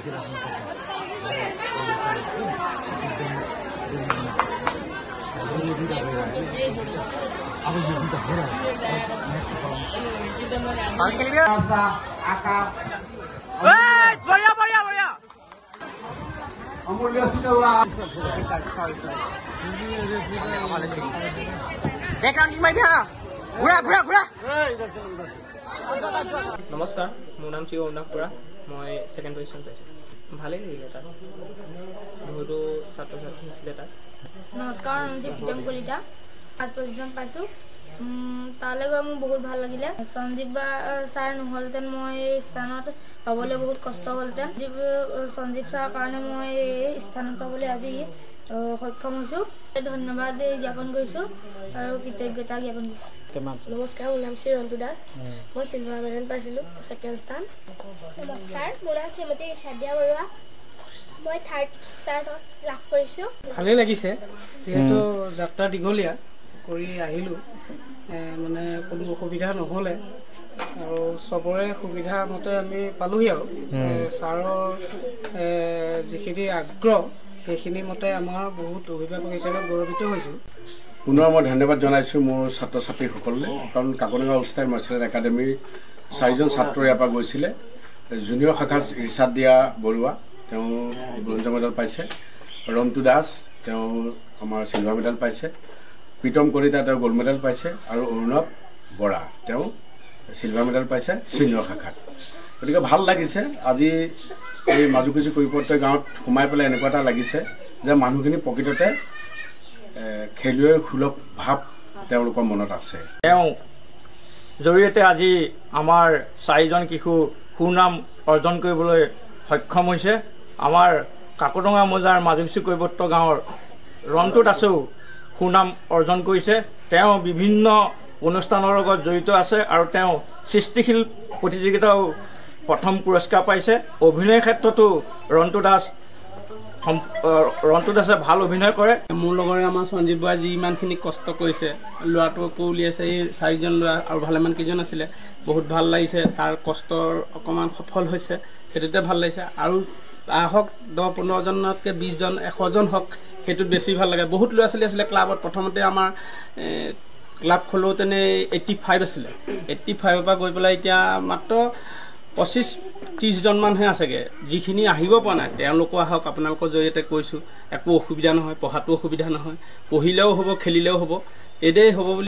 নমস্কাৰ, মোৰ নাম শ্ৰী অৰুণাভ বৰা। মই ছেকেণ্ড পজিশ্যন পাইছোঁ। ভালেই লাগিলে তাত, বহুতো ছাত্ৰ ছাত্ৰী হৈছিলে তাত। নমস্কাৰ, নাম শ্ৰী প্ৰীতম কলিতা, ফাৰ্ষ্ট পজিশ্যন পাইছোঁ। তালৈ গৈ মোৰ বহুত ভাল লাগিলে। সঞ্জীৱ ছাৰ নহ'লহেঁতেন মই এই স্থানত পাবলৈ বহুত কষ্ট হ'লহেঁতেন। সঞ্জীৱ ছাৰৰ কাৰণে মই এই স্থানত পাবলৈ আজি সক্ষম হৈছোঁ। ধন্যবাদ জ্ঞাপন কৰিছোঁ আৰু কৃতজ্ঞতা জ্ঞাপন কৰিছোঁ। নমস্কাৰ, মোৰ নাম শ্ৰী ৰন্তু দাস। মই চিলভাৰ মেডেল পাইছিলোঁ, ছেকেণ্ড স্থান। নমস্কাৰ, মোৰ নাম শ্ৰীমতী চাদিয়া বৰুৱা। মই থাৰ্ড স্থান লাভ কৰিছোঁ। ভালেই লাগিছে, যিহেতু যাত্ৰা দীঘলীয়া কৰি আহিলোঁ, মানে কোনো অসুবিধা নহ'লে আৰু চবৰে সুবিধা মতে আমি পালোহি আৰু ছাৰৰ যিখিনি আগ্ৰহ সেইখিনি মতে আমাৰ বহুত অভিভাৱক হিচাপে গৌৰৱিত হৈছোঁ। পুনৰ মই ধন্যবাদ জনাইছোঁ মোৰ ছাত্ৰ ছাত্ৰীসকললৈ, কাৰণ কাকডঙা অলষ্টাৰ মাৰ্চেল একাডেমীৰ 4জন ছাত্ৰ ইয়াৰ পৰা গৈছিলে। জুনিয়ৰ শাখাত ৰিচাৰ্ড দিয়া বৰুৱা, তেওঁ ব্ৰঞ্জ মেডেল পাইছে। ৰন্তু দাস, তেওঁ আমাৰ চিলভাৰ মেডেল পাইছে। প্ৰীতম কলিতা, তেওঁ গ'ল্ড মেডেল পাইছে। আৰু অৰুণাভ বৰা, তেওঁ চিলভাৰ মেডেল পাইছে ছিনিয়ৰ শাখাত। গতিকে ভাল লাগিছে। আজি এই মাজুকুচি কৈপত্ৰ গাঁৱত সোমাই পেলাই এনেকুৱা এটা লাগিছে যে মানুহখিনি প্ৰকৃততে খেলুৱৈ সুলভ ভাৱ তেওঁলোকৰ মনত আছে। তেওঁ জৰিয়তে আজি আমাৰ 4জন শিশু সুনাম অৰ্জন কৰিবলৈ সক্ষম হৈছে। আমাৰ কাকডঙা মৌজাৰ মাজুকুচি কৈপত্ৰ গাঁৱৰ ৰন্তু দাসেও সুনাম অৰ্জন কৰিছে। তেওঁ বিভিন্ন অনুষ্ঠানৰ লগত জড়িত আছে আৰু তেওঁ সৃষ্টিশীল প্ৰতিযোগিতাও প্ৰথম পুৰস্কাৰ পাইছে। অভিনয় ক্ষেত্ৰতো ৰন্তু দাসে ভাল অভিনয় কৰে। মোৰ লগৰে আমাৰ সঞ্জীৱ বৰাই যি ইমানখিনি কষ্ট কৰিছে, ল'ৰাটোকো উলিয়াইছে, এই 4জন ল'ৰা আৰু ভালেমান কেইজন আছিলে। বহুত ভাল লাগিছে, তাৰ কষ্টৰ অকণমান সফল হৈছে, সেইটোতে ভাল লাগিছে। আৰু আহক 10-15জনতকৈ 20জন 100জন হওক, সেইটোত বেছি ভাল লাগে। বহুত ল'ৰা ছোৱালী আছিলে ক্লাবত। প্ৰথমতে আমাৰ ক্লাব খোলোতেনে 85 আছিলে। 85ৰ পৰা গৈ পেলাই এতিয়া মাত্ৰ 25-30জনমানহে আছেগৈ। যিখিনি আহিব পৰা নাই তেওঁলোকো আহক, আপোনালোকৰ জৰিয়তে কৈছোঁ। একো অসুবিধা নহয়, পঢ়াটো অসুবিধা নহয়, পঢ়িলেও হ'ব, খেলিলেও হ'ব, এইদৰে হ'ব বুলি